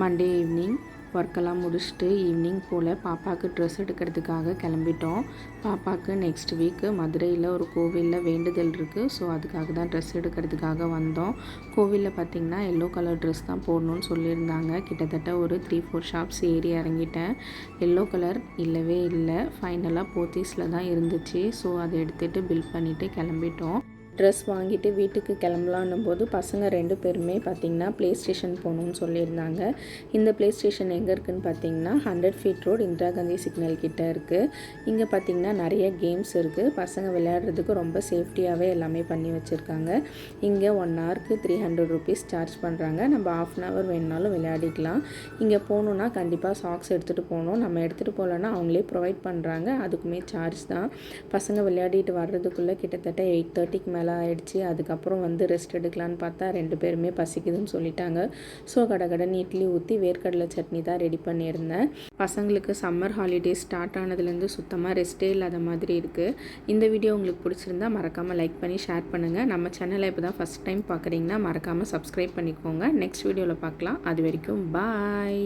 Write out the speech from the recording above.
Monday evening ஒர்க்கெல்லாம் முடிச்சுட்டு evening போல் பாப்பாவுக்கு ட்ரெஸ் எடுக்கிறதுக்காக கிளம்பிட்டோம். பாப்பாவுக்கு நெக்ஸ்ட் வீக்கு மதுரையில் ஒரு கோவிலில் வேண்டுதல் இருக்குது. ஸோ அதுக்காக தான் ட்ரெஸ் எடுக்கிறதுக்காக வந்தோம். கோவிலில் பார்த்திங்கன்னா எல்லோ கலர் ட்ரெஸ் தான் போடணும்னு சொல்லியிருந்தாங்க. கிட்டத்தட்ட ஒரு 3-4 ஷாப்ஸ் ஏறி இறங்கிட்டேன். எல்லோ கலர் இல்லவே இல்லை. ஃபைனலாக போத்தீஸில் தான் இருந்துச்சு. ஸோ அதை எடுத்துகிட்டு பில் பண்ணிவிட்டு கிளம்பிட்டோம். ட்ரெஸ் வாங்கிட்டு வீட்டுக்கு கிளம்பலான்னும் போது பசங்க 2 பேருமே பார்த்திங்கன்னா ப்ளே ஸ்டேஷன் போகணுன்னு சொல்லியிருந்தாங்க. இந்த ப்ளே ஸ்டேஷன் எங்கே இருக்குதுன்னு பார்த்திங்கன்னா 100 feet road Indira Gandhi signal கிட்டே இருக்குது. இங்கே பார்த்திங்கன்னா நிறைய கேம்ஸ் இருக்குது. பசங்க விளையாடுறதுக்கு ரொம்ப சேஃப்டியாகவே எல்லாமே பண்ணி வச்சுருக்காங்க. இங்கே 1 ஹவருக்கு 300 ருபீஸ் சார்ஜ் பண்ணுறாங்க. நம்ம 1/2 hour வேணுனாலும் விளையாடிக்கலாம். இங்கே போகணுன்னா கண்டிப்பாக சாக்ஸ் எடுத்துகிட்டு போகணும். நம்ம எடுத்துகிட்டு போகலன்னா அவங்களே ப்ரொவைட் பண்ணுறாங்க. அதுக்குமே சார்ஜ் தான். பசங்க விளையாடிட்டு வர்றதுக்குள்ளே கிட்டத்தட்ட 8:30க்கு மேலே ஆயிடுச்சு. அதுக்கப்புறம் ரெஸ்ட் எடுக்கலான்னு பார்த்தா 2 பேருமே பசிக்குதுன்னு சொல்லிட்டாங்க. ஸோ கடகடன்னு இட்லி ஊற்றி வேர்க்கடலை சட்னி தான் ரெடி பண்ணியிருந்தேன். பசங்களுக்கு சம்மர் ஹாலிடேஸ் ஸ்டார்ட் ஆனதுலேருந்து சுத்தமாக ரெஸ்ட்டே இல்லாத மாதிரி இருக்குது. இந்த வீடியோ உங்களுக்கு பிடிச்சிருந்தா மறக்காமல் லைக் பண்ணி ஷேர் பண்ணுங்கள். நம்ம சேனலை இப்போ தான் ஃபஸ்ட் டைம் பார்க்குறீங்கன்னா மறக்காமல் சப்ஸ்கிரைப் பண்ணிக்கோங்க. நெக்ஸ்ட் வீடியோவில் பார்க்கலாம். அது வரைக்கும் பாய்.